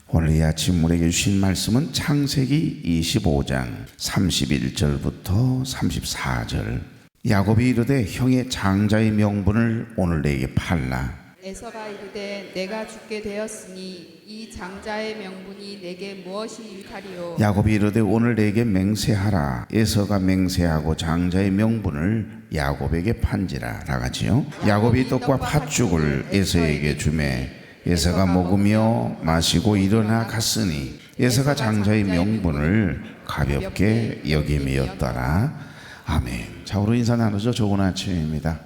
오늘 이 아침 우리에게 주신 말씀은 창세기 25장 31절부터 34절. 야곱이 이르되 형의 장자의 명분을 오늘 내게 팔라. 에서가 이르되 내가 죽게 되었으니 이 장자의 명분이 내게 무엇이 유익하리요. 야곱이 이르되 오늘 내게 맹세하라. 에서가 맹세하고 장자의 명분을 야곱에게 판지라. 나가지요. 야곱이 떡과 팥죽을 에서에게 주매 에서가 먹으며 마시고 일어나 갔으니 에서가 장자의 명분을 가볍게 여김이었더라. 아멘. 자, 우리 인사 나누죠. 좋은 아침입니다.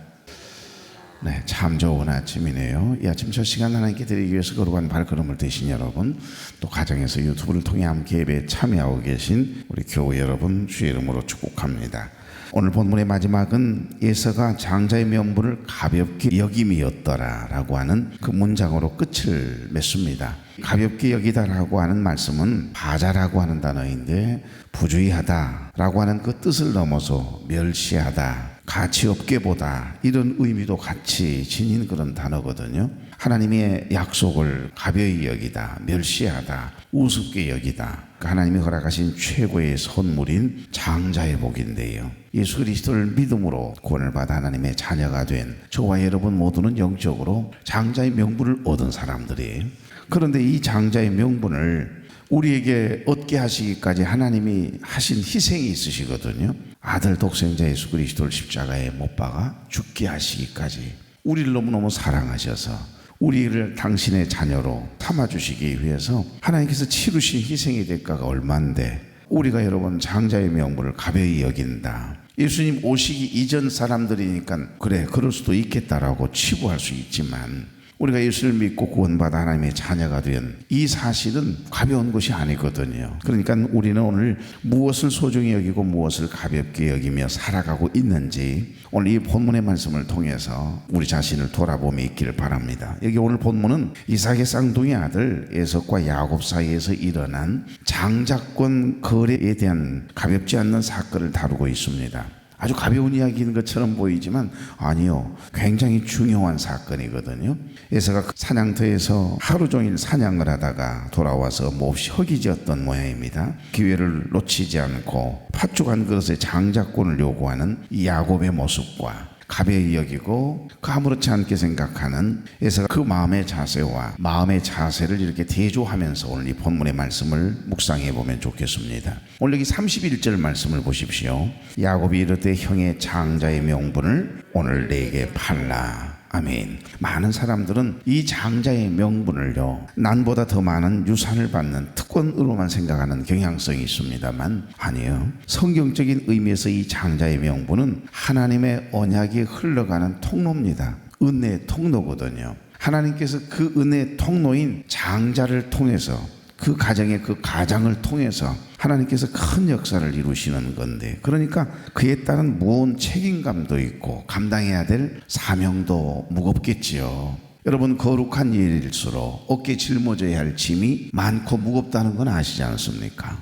네, 참 좋은 아침이네요. 이 아침 첫 시간 하나님께 드리기 위해서 거룩한 발걸음을 대신 여러분, 또 가정에서 유튜브를 통해 함께 예배에 참여하고 계신 우리 교회 여러분 주의 이름으로 축복합니다. 오늘 본문의 마지막은 에서가 장자의 명분을 가볍게 여김이었더라 라고 하는 그 문장으로 끝을 맺습니다. 가볍게 여기다라고 하는 말씀은 바자라고 하는 단어인데 부주의하다 라고 하는 그 뜻을 넘어서 멸시하다, 가치 없게 보다, 이런 의미도 같이 지닌 그런 단어거든요. 하나님의 약속을 가벼이 여기다, 멸시하다, 우습게 여기다, 하나님이 허락하신 최고의 선물인 장자의 복인데요, 예수 그리스도를 믿음으로 구원을 받아 하나님의 자녀가 된 저와 여러분 모두는 영적으로 장자의 명분을 얻은 사람들이에요. 그런데 이 장자의 명분을 우리에게 얻게 하시기까지 하나님이 하신 희생이 있으시거든요. 아들 독생자 예수 그리스도를 십자가에 못 박아 죽게 하시기까지 우리를 너무너무 사랑하셔서 우리를 당신의 자녀로 삼아주시기 위해서 하나님께서 치르신 희생의 대가가 얼만데 우리가 여러분 장자의 명분을 가벼이 여긴다, 예수님 오시기 이전 사람들이니까 그래 그럴 수도 있겠다라고 치부할 수 있지만 우리가 예수를 믿고 구원받아 하나님의 자녀가 된 이 사실은 가벼운 것이 아니거든요. 그러니까 우리는 오늘 무엇을 소중히 여기고 무엇을 가볍게 여기며 살아가고 있는지 오늘 이 본문의 말씀을 통해서 우리 자신을 돌아보며 있기를 바랍니다. 여기 오늘 본문은 이삭의 쌍둥이 아들 에서과 야곱 사이에서 일어난 장자권 거래에 대한 가볍지 않는 사건을 다루고 있습니다. 아주 가벼운 이야기인 것처럼 보이지만 아니요, 굉장히 중요한 사건이거든요. 에서가 사냥터에서 하루 종일 사냥을 하다가 돌아와서 몹시 허기졌던 모양입니다. 기회를 놓치지 않고 팥죽 한 그릇에 장자권을 요구하는 이 야곱의 모습과 가벼이 여기고 그 아무렇지 않게 생각하는 에서가 그 마음의 자세와 마음의 자세를 이렇게 대조하면서 오늘 이 본문의 말씀을 묵상해 보면 좋겠습니다. 오늘 여기 31절 말씀을 보십시오. 야곱이 이르되 형의 장자의 명분을 오늘 내게 팔라. 아멘. 많은 사람들은 이 장자의 명분을요, 난보다 더 많은 유산을 받는 특권으로만 생각하는 경향성이 있습니다만 아니요, 성경적인 의미에서 이 장자의 명분은 하나님의 언약이 흘러가는 통로입니다. 은혜의 통로거든요. 하나님께서 그 은혜의 통로인 장자를 통해서 그 가정의 그 가장을 통해서 하나님께서 큰 역사를 이루시는 건데, 그러니까 그에 따른 무거운 책임감도 있고 감당해야 될 사명도 무겁겠지요. 여러분, 거룩한 일일수록 어깨에 짊어져야 할 짐이 많고 무겁다는 건 아시지 않습니까?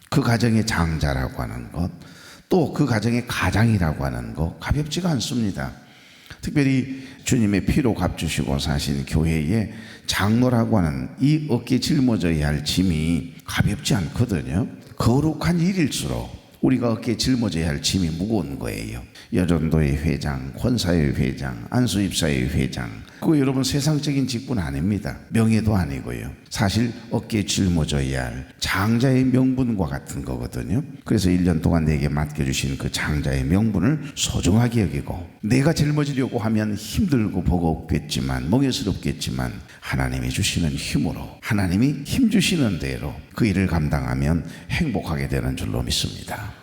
그 가정의 장자라고 하는 것, 또 그 가정의 가장이라고 하는 것 가볍지가 않습니다. 특별히 주님의 피로 값주시고 사신 교회에 장로라고 하는 이 어깨에 짊어져야 할 짐이 가볍지 않거든요. 거룩한 일일수록 우리가 어깨에 짊어져야 할 짐이 무거운 거예요. 여전도의 회장, 권사의 회장, 안수입사의 회장, 그거 여러분 세상적인 직분 아닙니다. 명예도 아니고요. 사실 어깨에 짊어져야 할 장자의 명분과 같은 거거든요. 그래서 1년 동안 내게 맡겨주신 그 장자의 명분을 소중하게 여기고, 내가 짊어지려고 하면 힘들고 버겁겠지만 멍해스럽겠지만 하나님이 주시는 힘으로, 하나님이 힘 주시는 대로 그 일을 감당하면 행복하게 되는 줄로 믿습니다.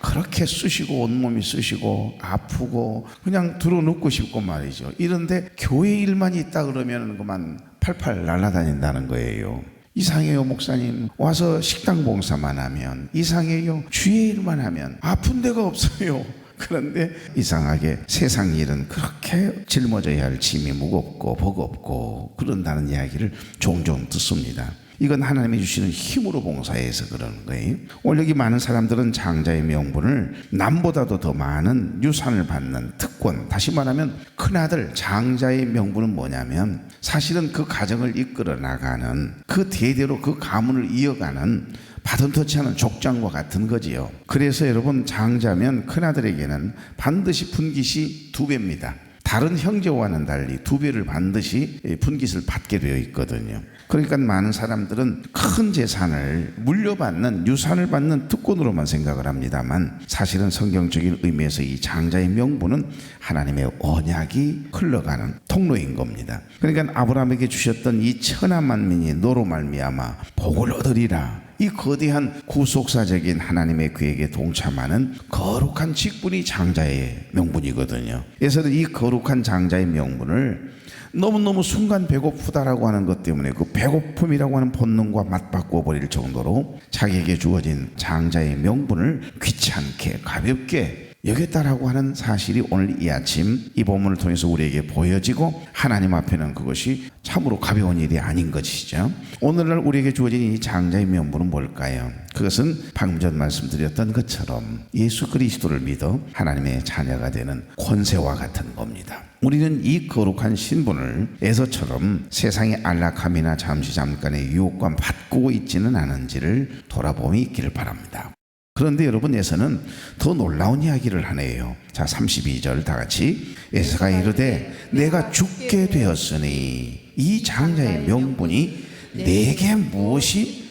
그렇게 쑤시고 온몸이 쑤시고 아프고 그냥 들어눕고 싶고 말이죠. 이런데 교회 일만 있다 그러면 그만 팔팔 날아다닌다는 거예요. 이상해요 목사님, 와서 식당 봉사만 하면, 이상해요 주의 일만 하면, 아픈 데가 없어요. 그런데 이상하게 세상 일은 그렇게 짊어져야 할 짐이 무겁고 버겁고 그런다는 이야기를 종종 듣습니다. 이건 하나님이 주시는 힘으로 봉사해서 그러는 거예요. 오늘 여기 많은 사람들은 장자의 명분을 남보다도 더 많은 유산을 받는 특권, 다시 말하면 큰아들 장자의 명분은 뭐냐면 사실은 그 가정을 이끌어 나가는, 그 대대로 그 가문을 이어가는 바톤터치 하는 족장과 같은 거지요. 그래서 여러분, 장자면 큰아들에게는 반드시 분깃이 2배입니다. 다른 형제와는 달리 2배를 반드시 분깃을 받게 되어 있거든요. 그러니까 많은 사람들은 큰 재산을 물려받는, 유산을 받는 특권으로만 생각을 합니다만, 사실은 성경적인 의미에서 이 장자의 명분은 하나님의 언약이 흘러가는 통로인 겁니다. 그러니까 아브라함에게 주셨던 이 천하 만민이 너로 말미암아 복을 얻으리라, 이 거대한 구속사적인 하나님의 계획에 동참하는 거룩한 직분이 장자의 명분이거든요. 그래서 이 거룩한 장자의 명분을 너무너무 순간 배고프다라고 하는 것 때문에 그 배고픔이라고 하는 본능과 맞바꿔 버릴 정도로 자기에게 주어진 장자의 명분을 귀찮게 가볍게 여겼다라고 하는 사실이 오늘 이 아침 이 본문을 통해서 우리에게 보여지고, 하나님 앞에는 그것이 참으로 가벼운 일이 아닌 것이죠. 오늘날 우리에게 주어진 이 장자의 명분은 뭘까요? 그것은 방금 전 말씀드렸던 것처럼 예수 그리스도를 믿어 하나님의 자녀가 되는 권세와 같은 겁니다. 우리는 이 거룩한 신분을 에서처럼 세상의 안락함이나 잠깐의 유혹과 바꾸고 있지는 않은지를 돌아봄이 있기를 바랍니다. 그런데 여러분, 에서는 더 놀라운 이야기를 하네요. 자, 32절 다 같이. 에서가 이르되 내가 죽게 되었으니 이 장자의 명분이 내게 무엇이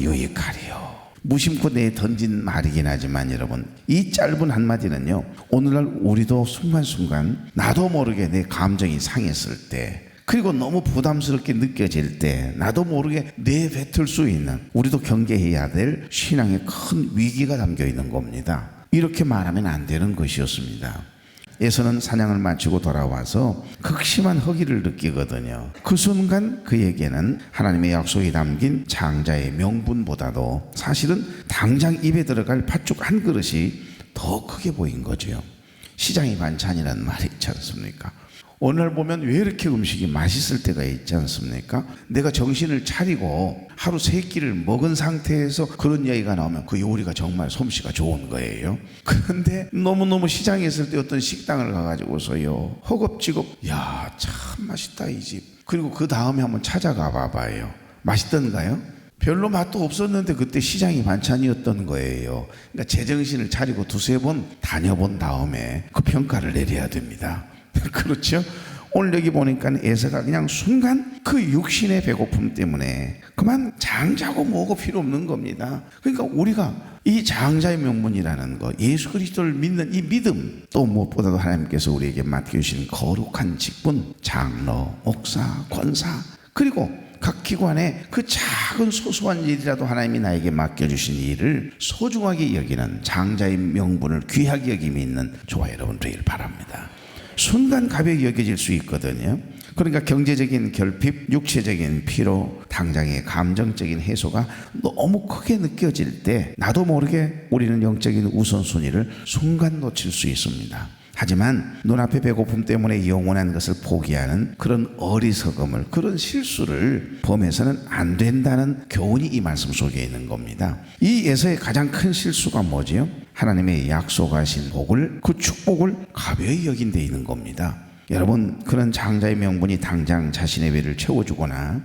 유익하리요. 무심코 내 던진 말이긴 하지만 여러분, 이 짧은 한마디는요, 오늘날 우리도 순간순간 나도 모르게 내 감정이 상했을 때, 그리고 너무 부담스럽게 느껴질 때 나도 모르게 내뱉을 수 있는, 우리도 경계해야 될 신앙의 큰 위기가 담겨 있는 겁니다. 이렇게 말하면 안 되는 것이었습니다. 에서는 사냥을 마치고 돌아와서 극심한 허기를 느끼거든요. 그 순간 그에게는 하나님의 약속이 담긴 장자의 명분보다도 사실은 당장 입에 들어갈 팥죽 한 그릇이 더 크게 보인 거죠. 시장의 반찬이라는 말이 있지 않습니까? 어느 날 보면 왜 이렇게 음식이 맛있을 때가 있지 않습니까? 내가 정신을 차리고 하루 3끼를 먹은 상태에서 그런 이야기가 나오면 그 요리가 정말 솜씨가 좋은 거예요. 그런데 너무너무 시장에 있을 때 어떤 식당을 가가지고서요, 허겁지겁 야, 참 맛있다 이 집. 그리고 그 다음에 한번 찾아가 봐봐요. 맛있던가요? 별로 맛도 없었는데 그때 시장이 반찬이었던 거예요. 그러니까 제정신을 차리고 2-3번 다녀본 다음에 그 평가를 내려야 됩니다. 그렇죠? 오늘 여기 보니까 에서가 그냥 순간 그 육신의 배고픔 때문에 그만 장자고 뭐고 필요 없는 겁니다. 그러니까 우리가 이 장자의 명분이라는 거, 예수 그리스도를 믿는 이 믿음, 또 무엇보다도 하나님께서 우리에게 맡겨주신 거룩한 직분, 장로, 목사, 권사, 그리고 각 기관의 그 작은 소소한 일이라도 하나님이 나에게 맡겨주신 일을 소중하게 여기는 장자의 명분을 귀하게 여김이 있는 저와 여러분 되길 바랍니다. 순간 가벼이 여겨질 수 있거든요. 그러니까 경제적인 결핍, 육체적인 피로, 당장의 감정적인 해소가 너무 크게 느껴질 때 나도 모르게 우리는 영적인 우선순위를 순간 놓칠 수 있습니다. 하지만 눈앞의 배고픔 때문에 영원한 것을 포기하는 그런 어리석음을, 그런 실수를 범해서는 안 된다는 교훈이 이 말씀 속에 있는 겁니다. 이 에서의 가장 큰 실수가 뭐지요? 하나님의 약속하신 복을, 그 축복을 가벼이 여긴 데 있는 겁니다. 여러분, 그런 장자의 명분이 당장 자신의 배를 채워주거나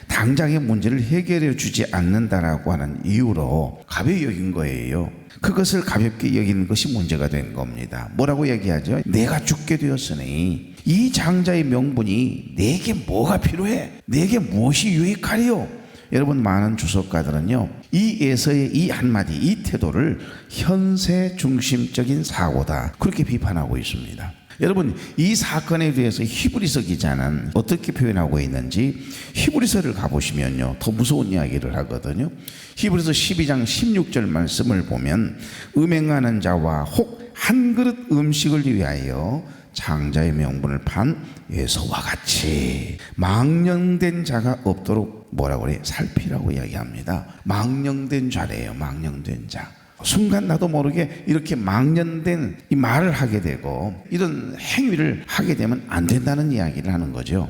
당장의 문제를 해결해 주지 않는다라고 하는 이유로 가벼이 여긴 거예요. 그것을 가볍게 여기는 것이 문제가 된 겁니다. 뭐라고 얘기하죠? 내가 죽게 되었으니 이 장자의 명분이 내게 뭐가 필요해? 내게 무엇이 유익하리요? 여러분, 많은 주석가들은요, 이 에서의 이 한마디, 이 태도를 현세 중심적인 사고다, 그렇게 비판하고 있습니다. 여러분, 이 사건에 대해서 히브리서 기자는 어떻게 표현하고 있는지 히브리서를 가보시면요, 더 무서운 이야기를 하거든요. 히브리서 12장 16절 말씀을 보면 음행하는 자와 혹 한 그릇 음식을 위하여 장자의 명분을 판 에서와 같이 망령된 자가 없도록 뭐라고 그래? 살피라고 이야기합니다. 망령된 자래요. 망령된 자. 순간 나도 모르게 이렇게 망령된 이 말을 하게 되고 이런 행위를 하게 되면 안 된다는 이야기를 하는 거죠.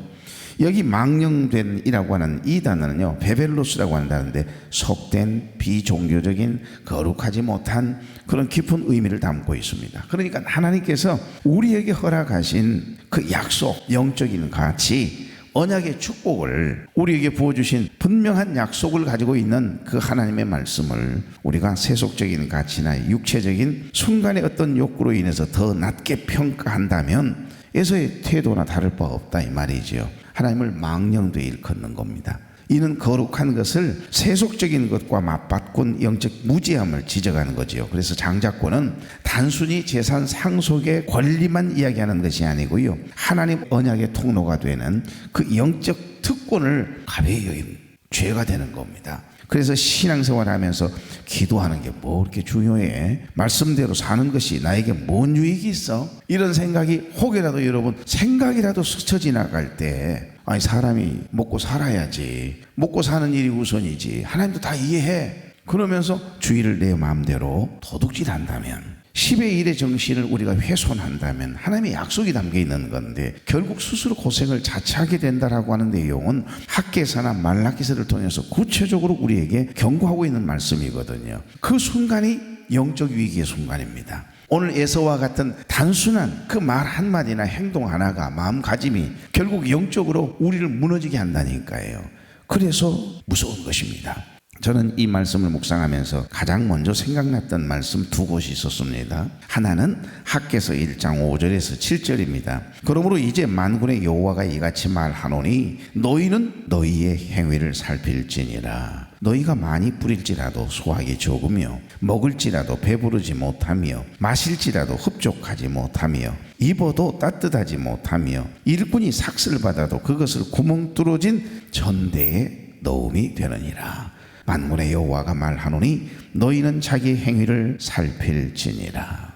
여기 망령된이라고 하는 이 단어는요, 베벨로스라고 하는 단어인데 속된 비종교적인 거룩하지 못한 그런 깊은 의미를 담고 있습니다. 그러니까 하나님께서 우리에게 허락하신 그 약속, 영적인 가치, 언약의 축복을 우리에게 부어주신 분명한 약속을 가지고 있는 그 하나님의 말씀을 우리가 세속적인 가치나 육체적인 순간의 어떤 욕구로 인해서 더 낮게 평가한다면 에서의 태도나 다를 바 없다 이 말이지요. 하나님을 망령되이 일컫는 겁니다. 이는 거룩한 것을 세속적인 것과 맞바꾼 영적 무지함을 지적하는 거지요. 그래서 장자권은 단순히 재산 상속의 권리만 이야기하는 것이 아니고요, 하나님 언약의 통로가 되는 그 영적 특권을 가벼이 여긴 죄가 되는 겁니다. 그래서 신앙생활을 하면서 기도하는 게 뭐 그렇게 중요해? 말씀대로 사는 것이 나에게 뭔 유익이 있어? 이런 생각이 혹여라도 여러분 생각이라도 스쳐 지나갈 때, 아니 사람이 먹고 살아야지, 먹고 사는 일이 우선이지, 하나님도 다 이해해, 그러면서 주의를 내 마음대로 도둑질한다면, 10의 1의 정신을 우리가 훼손한다면 하나님의 약속이 담겨 있는 건데 결국 스스로 고생을 자처하게 된다라고 하는 내용은 학개서나 말라기서를 통해서 구체적으로 우리에게 경고하고 있는 말씀이거든요. 그 순간이 영적 위기의 순간입니다. 오늘 에서와 같은 단순한 그 말 한마디나 행동 하나가, 마음가짐이 결국 영적으로 우리를 무너지게 한다니까요. 그래서 무서운 것입니다. 저는 이 말씀을 묵상하면서 가장 먼저 생각났던 말씀 두 곳이 있었습니다. 하나는 학개서 1장 5절에서 7절입니다. 그러므로 이제 만군의 여호와가 이같이 말하노니 너희는 너희의 행위를 살필지니라. 너희가 많이 뿌릴지라도 수확이 적으며 먹을지라도 배부르지 못하며 마실지라도 흡족하지 못하며 입어도 따뜻하지 못하며 일꾼이 삭슬 받아도 그것을 구멍 뚫어진 전대에 넣음이 되느니라. 만군의 여호와가 말하노니 너희는 자기 행위를 살필지니라.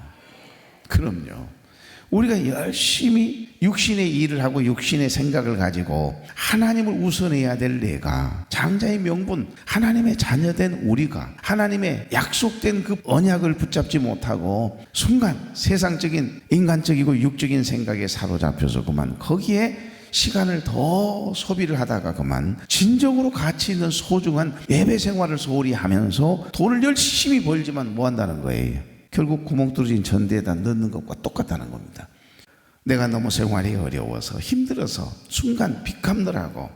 그럼요, 우리가 열심히 육신의 일을 하고 육신의 생각을 가지고 하나님을 우선해야 될 내가, 장자의 명분, 하나님의 자녀된 우리가 하나님의 약속된 그 언약을 붙잡지 못하고 순간 세상적인 인간적이고 육적인 생각에 사로잡혀서 그만 거기에 시간을 더 소비를 하다가 그만 진정으로 가치 있는 소중한 예배 생활을 소홀히 하면서 돈을 열심히 벌지만 뭐 한다는 거예요? 결국 구멍 뚫어진 전대에다 넣는 것과 똑같다는 겁니다. 내가 너무 생활이 어려워서 힘들어서 순간 빚갚느라고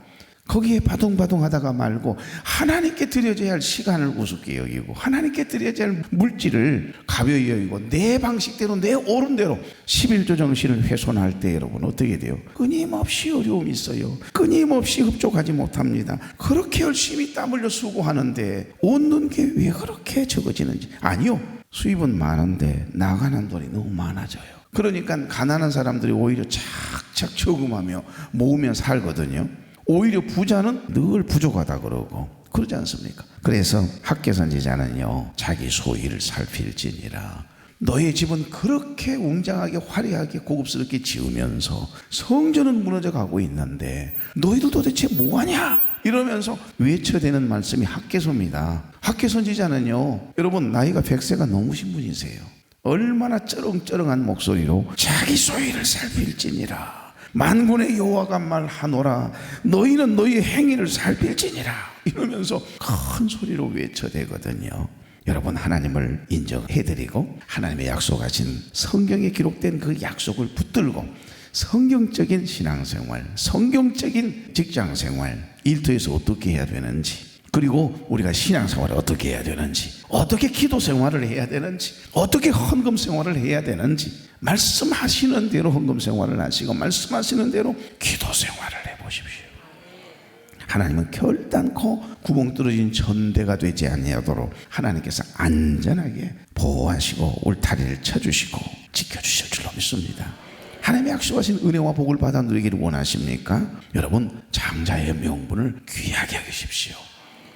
거기에 바둥바둥 하다가 말고 하나님께 드려져야 할 시간을 우습게 여기고 하나님께 드려져야 할 물질을 가벼이 여기고 내 방식대로 내 옳은 대로 11조 정신을 훼손할 때 여러분 어떻게 돼요? 끊임없이 어려움이 있어요. 끊임없이 흡족하지 못합니다. 그렇게 열심히 땀 흘려 수고하는데 얻는 게 왜 그렇게 적어지는지. 아니요, 수입은 많은데 나가는 돈이 너무 많아져요. 그러니까 가난한 사람들이 오히려 착착 저금하며 모으며 살거든요. 오히려 부자는 늘 부족하다 그러고 그러지 않습니까? 그래서 학개선지자는요, 자기 소유를 살필지니라. 너의 집은 그렇게 웅장하게 화려하게 고급스럽게 지으면서 성전은 무너져 가고 있는데 너희도 도대체 뭐하냐? 이러면서 외쳐대는 말씀이 학개소입니다. 학개선지자는요, 여러분 나이가 100세가 넘으신 분이세요. 얼마나 쩌렁쩌렁한 목소리로 자기 소유를 살필지니라. 만군의 여호와가 말하노라 너희는 너희의 행위를 살필지니라 이러면서 큰 소리로 외쳐대거든요. 여러분, 하나님을 인정해드리고 하나님의 약속하신 성경에 기록된 그 약속을 붙들고 성경적인 신앙생활, 성경적인 직장생활, 일터에서 어떻게 해야 되는지, 그리고 우리가 신앙생활을 어떻게 해야 되는지, 어떻게 기도생활을 해야 되는지, 어떻게 헌금생활을 해야 되는지 말씀하시는 대로 헌금생활을 하시고 말씀하시는 대로 기도생활을 해보십시오. 하나님은 결단코 구멍 뚫어진 전대가 되지 아니하도록 하나님께서 안전하게 보호하시고 울타리를 쳐주시고 지켜주실 줄로 믿습니다. 하나님의 약속하신 은혜와 복을 받아 누리기를 원하십니까? 여러분, 장자의 명분을 귀하게 여기십시오.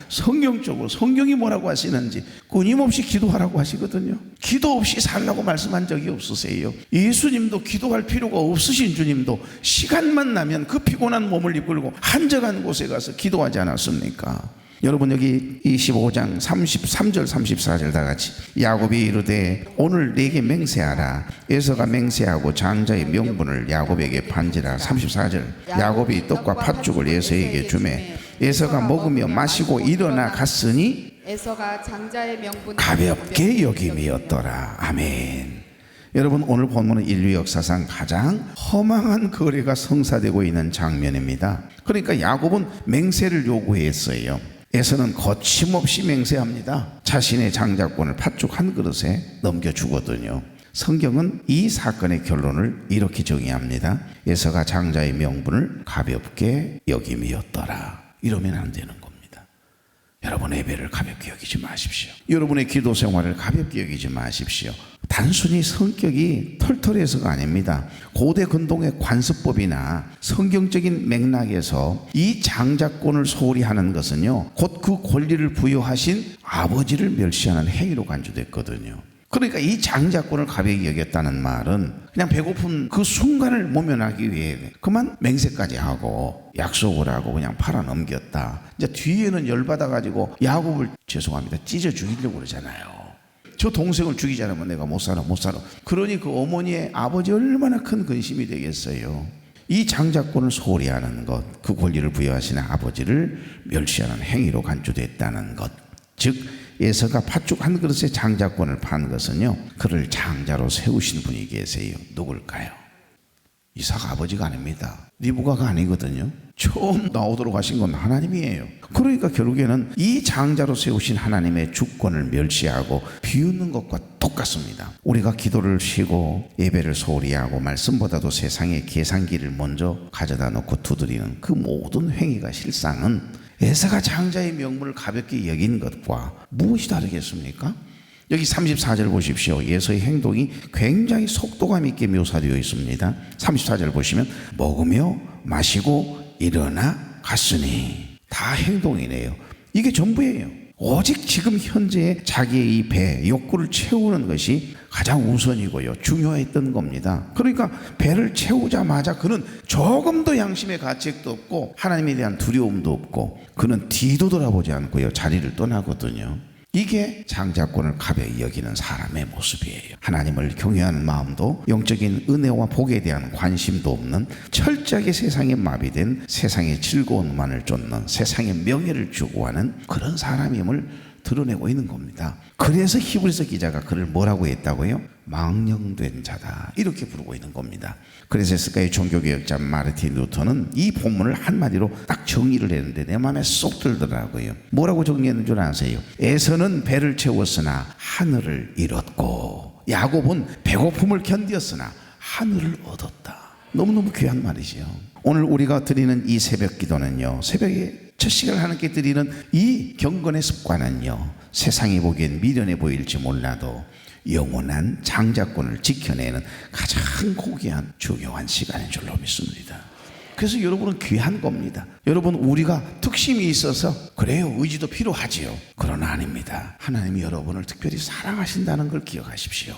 성경적으로 성경이 뭐라고 하시는지 끊임없이 기도하라고 하시거든요. 기도 없이 살라고 말씀한 적이 없으세요. 예수님도 기도할 필요가 없으신 주님도 시간만 나면 그 피곤한 몸을 이끌고 한적한 곳에 가서 기도하지 않았습니까? 여러분 여기 25장 33절 34절 다 같이 야곱이 이르되 오늘 내게 맹세하라. 에서가 맹세하고 장자의 명분을 야곱에게 판지라. 34절 야곱이 떡과 팥죽을 에서에게 주매 에서가 먹으며 마시고 일어나 갔으니 에서가 장자의 명분을 가볍게 여김이었더라. 아멘. 여러분 오늘 본문은 인류 역사상 가장 허망한 거래가 성사되고 있는 장면입니다. 그러니까 야곱은 맹세를 요구했어요. 에서는 거침없이 맹세합니다. 자신의 장자권을 팥죽 한 그릇에 넘겨주거든요. 성경은 이 사건의 결론을 이렇게 정의합니다. 에서가 장자의 명분을 가볍게 여김이었더라. 이러면 안 되는 겁니다. 여러분의 예배를 가볍게 여기지 마십시오. 여러분의 기도 생활을 가볍게 여기지 마십시오. 단순히 성격이 털털해서가 아닙니다. 고대 근동의 관습법이나 성경적인 맥락에서 이 장자권을 소홀히 하는 것은요, 곧 그 권리를 부여하신 아버지를 멸시하는 행위로 간주됐거든요. 그러니까 이 장자권을 가볍게 여겼다는 말은 그냥 배고픈 그 순간을 모면하기 위해 그만 맹세까지 하고 약속을 하고 그냥 팔아 넘겼다. 이제 뒤에는 열받아가지고 야곱을 죄송합니다 찢어 죽이려고 그러잖아요. 저 동생을 죽이지 않으면 내가 못 살아. 그러니 그 어머니의 아버지 얼마나 큰 근심이 되겠어요. 이 장자권을 소홀히 하는 것, 그 권리를 부여하시는 아버지를 멸시하는 행위로 간주됐다는 것, 즉 에서가 팥죽 한 그릇에 장자권을 판 것은요, 그를 장자로 세우신 분이 계세요. 누굴까요? 이삭 아버지가 아닙니다. 리브가가 아니거든요. 처음 나오도록 하신 건 하나님이에요. 그러니까 결국에는 이 장자로 세우신 하나님의 주권을 멸시하고 비웃는 것과 똑같습니다. 우리가 기도를 쉬고 예배를 소홀히 하고 말씀보다도 세상의 계산기를 먼저 가져다 놓고 두드리는 그 모든 행위가 실상은 에서가 장자의 명분을 가볍게 여긴 것과 무엇이 다르겠습니까? 여기 34절 보십시오. 에서의 행동이 굉장히 속도감 있게 묘사되어 있습니다. 34절 보시면 먹으며 마시고 일어나 갔으니, 다 행동이네요. 이게 전부예요. 오직 지금 현재 자기의 이 배, 욕구를 채우는 것이 가장 우선이고요, 중요했던 겁니다. 그러니까 배를 채우자마자 그는 조금도 양심의 가책도 없고 하나님에 대한 두려움도 없고 그는 뒤도 돌아보지 않고요, 자리를 떠나거든요. 이게 장자권을 가벼이 여기는 사람의 모습이에요. 하나님을 경외하는 마음도 영적인 은혜와 복에 대한 관심도 없는, 철저하게 세상에 마비된, 세상의 즐거움만을 쫓는, 세상의 명예를 추구하는 그런 사람임을 드러내고 있는 겁니다. 그래서 히브리서 기자가 그를 뭐라고 했다고요? 망령된 자다, 이렇게 부르고 있는 겁니다. 그래서 스카이 종교개혁자 마르틴 루터는 이 본문을 한마디로 딱 정의를 했는데 내 마음에 쏙 들더라고요. 뭐라고 정리했는 줄 아세요? 에서는 배를 채웠으나 하늘을 잃었고 야곱은 배고픔을 견디었으나 하늘을 얻었다. 너무너무 귀한 말이죠. 오늘 우리가 드리는 이 새벽 기도는요, 새벽에 첫 시간을 하나님께 드리는 이 경건의 습관은요, 세상이 보기엔 미련해 보일지 몰라도 영원한 장자권을 지켜내는 가장 고귀한 중요한 시간인 줄로 믿습니다. 그래서 여러분은 귀한 겁니다. 여러분, 우리가 특심이 있어서 그래요, 의지도 필요하지요. 그러나 아닙니다. 하나님이 여러분을 특별히 사랑하신다는 걸 기억하십시오.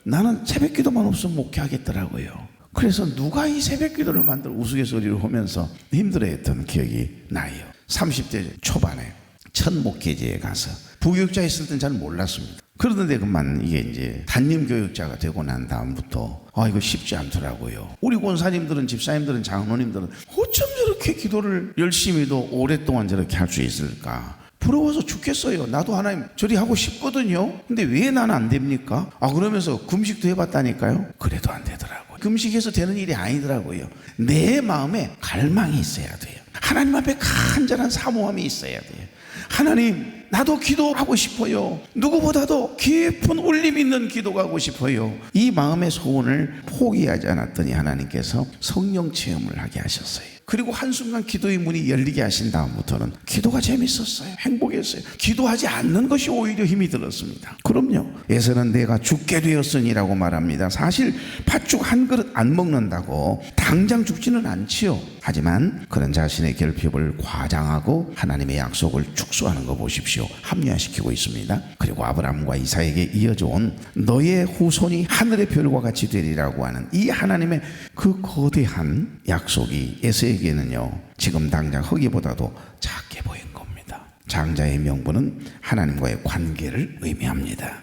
나는 새벽 기도만 없으면 목회하겠더라고요. 그래서 누가 이 새벽 기도를 만들어 우스갯소리를 하면서 힘들어했던 기억이 나요. 30대 초반에 첫 목회지에 가서 부교육자 있을 땐 잘 몰랐습니다. 그러는데 그만 이게 이제 담임 교육자가 되고 난 다음부터 이거 쉽지 않더라고요. 우리 권사님들은, 집사님들은, 장로님들은 어쩜 저렇게 기도를 열심히도 오랫동안 저렇게 할 수 있을까? 부러워서 죽겠어요. 나도 하나님 저리 하고 싶거든요. 근데 왜 나는 안 됩니까? 그러면서 금식도 해봤다니까요. 그래도 안 되더라고요. 금식해서 되는 일이 아니더라고요. 내 마음에 갈망이 있어야 돼요. 하나님 앞에 간절한 사모함이 있어야 돼요. 하나님, 나도 기도하고 싶어요. 누구보다도 깊은 울림 있는 기도가 하고 싶어요. 이 마음의 소원을 포기하지 않았더니 하나님께서 성령 체험을 하게 하셨어요. 그리고 한순간 기도의 문이 열리게 하신 다음부터는 기도가 재밌었어요. 행복했어요. 기도하지 않는 것이 오히려 힘이 들었습니다. 그럼요, 에서는 내가 죽게 되었으니라고 말합니다. 사실 팥죽 한 그릇 안 먹는다고 당장 죽지는 않지요. 하지만 그런 자신의 결핍을 과장하고 하나님의 약속을 축소하는 거 보십시오. 합리화시키고 있습니다. 그리고 아브라함과 이삭에게 이어져 온 너의 후손이 하늘의 별과 같이 되리라고 하는 이 하나님의 그 거대한 약속이 에서에게는요, 지금 당장 흙이보다도 작게 보인 겁니다. 장자의 명분은 하나님과의 관계를 의미합니다.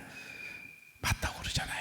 맞다고 그러잖아요.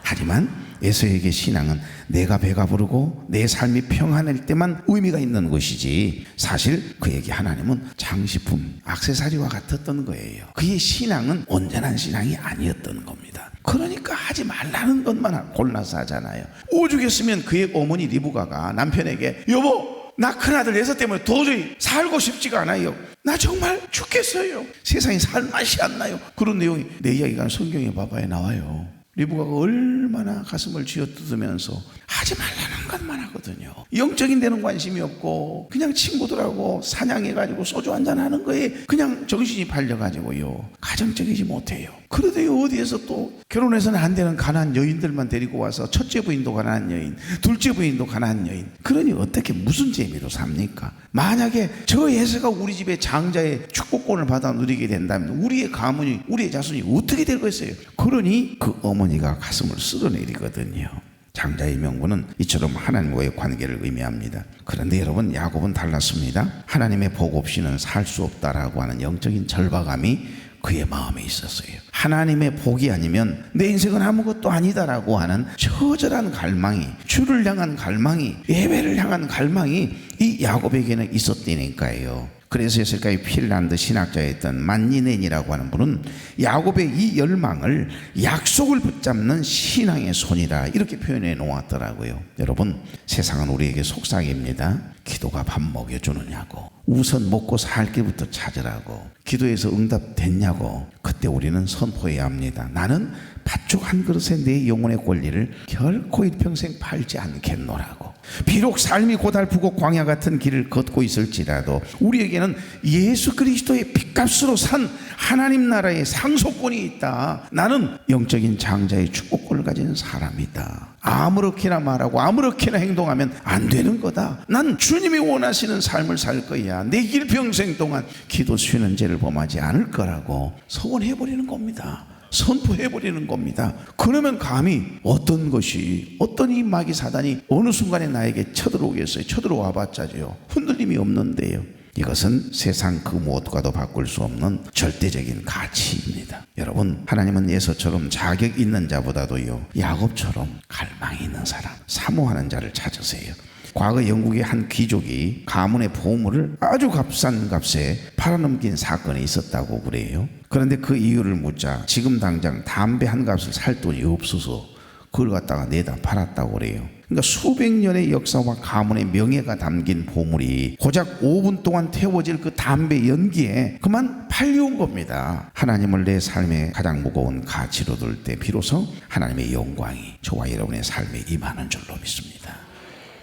하지만 에서에게 신앙은 내가 배가 부르고 내 삶이 평안할 때만 의미가 있는 것이지, 사실 그에게 하나님은 장식품, 액세서리와 같았던 거예요. 그의 신앙은 온전한 신앙이 아니었던 겁니다. 그러니까 하지 말라는 것만 골라서 하잖아요. 오죽했으면 그의 어머니 리브가가 남편에게 여보, 나 큰아들 에서 때문에 도저히 살고 싶지가 않아요. 나 정말 죽겠어요. 세상에 살 맛이 안 나요. 그런 내용이 내 이야기가 성경에 봐봐야 나와요. 리브가가 얼마나 가슴을 쥐어뜯으면서 하지 말라는 것만 하거든요. 영적인 데는 관심이 없고 그냥 친구들하고 사냥해가지고 소주 한잔 하는 거에 그냥 정신이 팔려가지고요, 가정적이지 못해요. 그러더니 어디에서 또 결혼해서는 안 되는 가난한 여인들만 데리고 와서 첫째 부인도 가난한 여인, 둘째 부인도 가난한 여인. 그러니 어떻게 무슨 재미로 삽니까? 만약에 저 에서가 우리 집에 장자의 축복권을 받아 누리게 된다면 우리의 가문이, 우리의 자손이 어떻게 될 것이에요? 그러니 그 어머니가 가슴을 쓸어내리거든요. 장자의 명분은 이처럼 하나님과의 관계를 의미합니다. 그런데 여러분, 야곱은 달랐습니다. 하나님의 복 없이는 살 수 없다라고 하는 영적인 절박함이 그의 마음에 있었어요. 하나님의 복이 아니면 내 인생은 아무것도 아니다라고 하는 처절한 갈망이, 주를 향한 갈망이, 예배를 향한 갈망이 이 야곱에게는 있었다니까요. 그래서 에셀가의 핀란드 신학자였던 만니넨이라고 하는 분은 야곱의 이 열망을 약속을 붙잡는 신앙의 손이다, 이렇게 표현해 놓았더라고요. 여러분, 세상은 우리에게 속삭입니다. 기도가 밥 먹여주느냐고, 우선 먹고 살 길부터 찾으라고, 기도해서 응답됐냐고. 그때 우리는 선포해야 합니다. 나는 팥죽 한 그릇에 내 영혼의 권리를 결코 일평생 팔지 않겠노라고. 비록 삶이 고달프고 광야 같은 길을 걷고 있을지라도 우리에게는 예수 그리스도의 핏값으로 산 하나님 나라의 상속권이 있다. 나는 영적인 장자의 축복권을 가진 사람이다. 아무렇게나 말하고 아무렇게나 행동하면 안 되는 거다. 난 주님이 원하시는 삶을 살 거야. 내 일평생 동안 기도 쉬는 죄를 범하지 않을 거라고 서원해버리는 겁니다. 선포해버리는 겁니다. 그러면 감히 어떤 것이, 어떤 이 마귀 사단이 어느 순간에 나에게 쳐들어오겠어요? 쳐들어와 봤자죠. 흔들림이 없는데요. 이것은 세상 그 무엇과도 바꿀 수 없는 절대적인 가치입니다. 여러분, 하나님은 에서처럼 자격 있는 자보다도요, 야곱처럼 갈망이 있는 사람, 사모하는 자를 찾으세요. 과거 영국의 한 귀족이 가문의 보물을 아주 값싼 값에 팔아넘긴 사건이 있었다고 그래요. 그런데 그 이유를 묻자 지금 당장 담배 한 값을 살 돈이 없어서 그걸 갖다가 내다 팔았다고 그래요. 그러니까 수백 년의 역사와 가문의 명예가 담긴 보물이 고작 5분 동안 태워질 그 담배 연기에 그만 팔려온 겁니다. 하나님을 내 삶의 가장 무거운 가치로 둘 때 비로소 하나님의 영광이 저와 여러분의 삶에 임하는 줄로 믿습니다.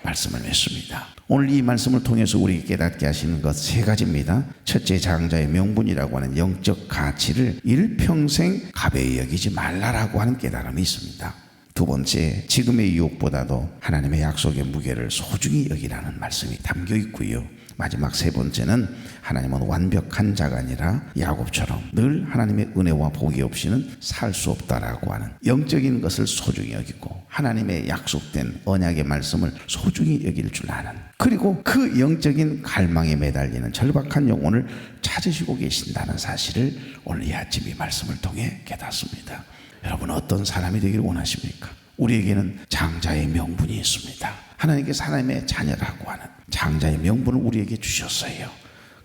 말씀을 맺습니다. 오늘 이 말씀을 통해서 우리에게 깨닫게 하시는 것 세 가지입니다. 첫째, 장자의 명분이라고 하는 영적 가치를 일평생 가벼이 여기지 말라라고 하는 깨달음이 있습니다. 두 번째, 지금의 유혹보다도 하나님의 약속의 무게를 소중히 여기라는 말씀이 담겨 있고요. 마지막 세 번째는 하나님은 완벽한 자가 아니라 야곱처럼 늘 하나님의 은혜와 복이 없이는 살 수 없다라고 하는 영적인 것을 소중히 여기고 하나님의 약속된 언약의 말씀을 소중히 여길 줄 아는, 그리고 그 영적인 갈망에 매달리는 절박한 영혼을 찾으시고 계신다는 사실을 오늘 이 아침 이 말씀을 통해 깨닫습니다. 여러분, 어떤 사람이 되기를 원하십니까? 우리에게는 장자의 명분이 있습니다. 하나님께서 하나님의 자녀라고 하는 장자의 명분을 우리에게 주셨어요.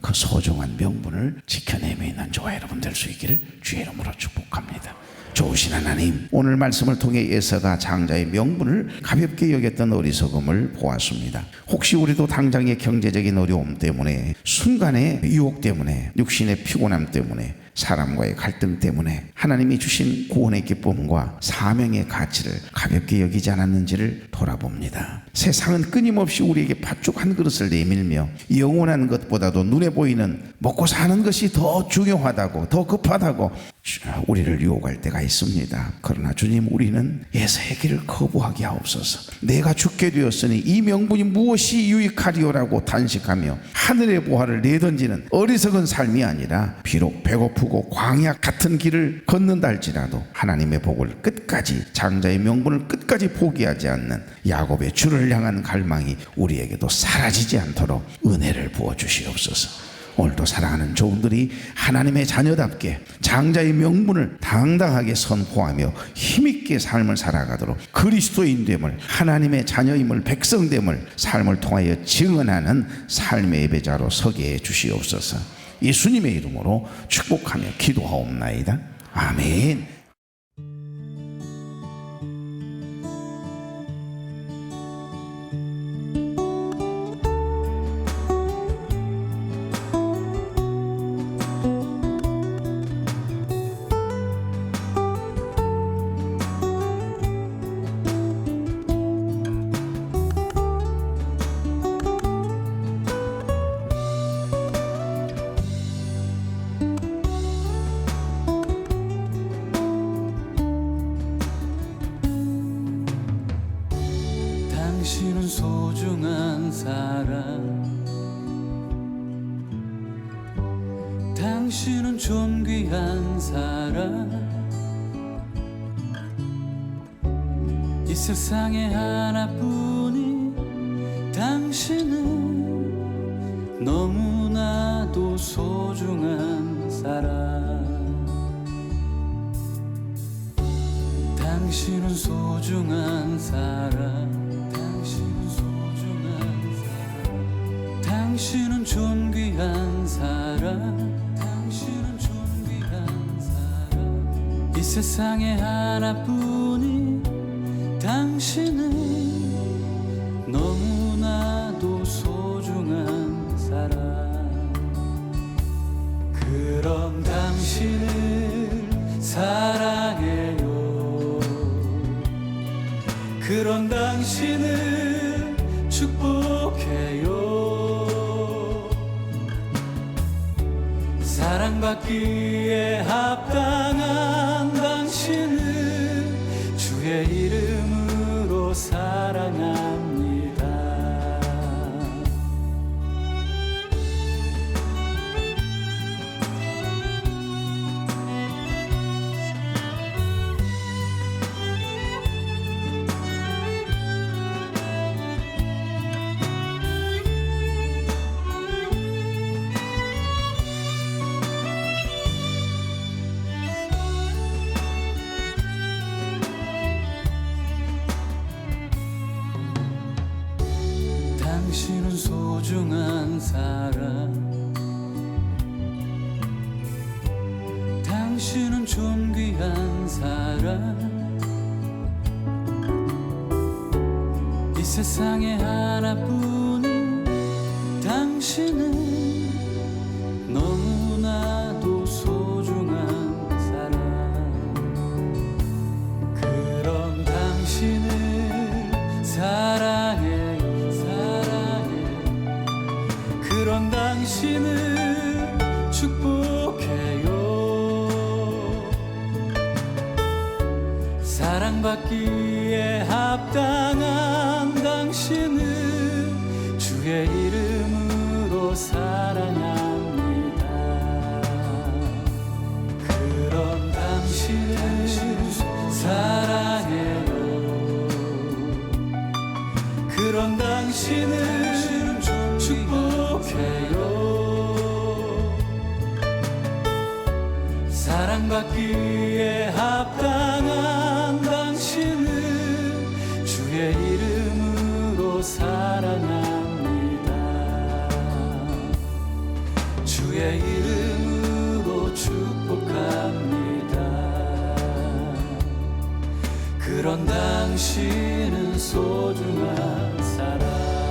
그 소중한 명분을 지켜내며 있는 저와 여러분 될 수 있기를 주의 이름으로 축복합니다. 좋으신 하나님, 오늘 말씀을 통해 에서가 장자의 명분을 가볍게 여겼던 어리석음을 보았습니다. 혹시 우리도 당장의 경제적인 어려움 때문에, 순간의 유혹 때문에, 육신의 피곤함 때문에, 사람과의 갈등 때문에 하나님이 주신 구원의 기쁨과 사명의 가치를 가볍게 여기지 않았는지를 돌아봅니다. 세상은 끊임없이 우리에게 팥죽 한 그릇을 내밀며 영원한 것보다도 눈에 보이는 먹고 사는 것이 더 중요하다고, 더 급하다고 우리를 유혹할 때가 있습니다. 그러나 주님, 우리는 예수의 길을 거부하게 하옵소서. 내가 죽게 되었으니 이 명분이 무엇이 유익하리오라고 단식하며 하늘의 보화를 내던지는 어리석은 삶이 아니라, 비록 배고프고 광야 같은 길을 걷는다 할지라도 하나님의 복을 끝까지, 장자의 명분을 끝까지 포기하지 않는 야곱의 주를 향한 갈망이 우리에게도 사라지지 않도록 은혜를 부어주시옵소서. 오늘도 사랑하는 종들이 하나님의 자녀답게 장자의 명분을 당당하게 선포하며 힘있게 삶을 살아가도록 그리스도인됨을, 하나님의 자녀임을, 백성됨을 삶을 통하여 증언하는 삶의 예배자로 서게 해 주시옵소서. 예수님의 이름으로 축복하며 기도하옵나이다. 아멘. 당신은 소중한 사람, 당신은 존귀한 사람, 이 세상에 하나뿐인 당신은 너무나도 소중한 사람. 당신은 소중한 사람, 당신은 존귀한 사람, 당신은 존귀한 사람, 이 세상에 하나뿐인 당신은 너무나도 소중한 사람. 그런 당신을 사랑해요. 그런 당신을 축복해요. 사랑받기에 합당한 당신을 주의 이름으로 사랑합니다. 당신은 소중한 사람, 당신은 존귀한 사람, 이 세상에 하나뿐인 당신은 너무나도 소중한 사람. 그런 당신을 사랑해요. 그런 당신을 축복해요. 사랑받기에 합당한 당신을 주의 이름으로 사랑합니다. 그런 당신을 사랑해요. 그런 당신을 축복해요. 사랑받기에 합당한 당신을 주의 이름으로 사랑합니다. 주의 이름으로 축복합니다. 그런 당신은 소중한 사람.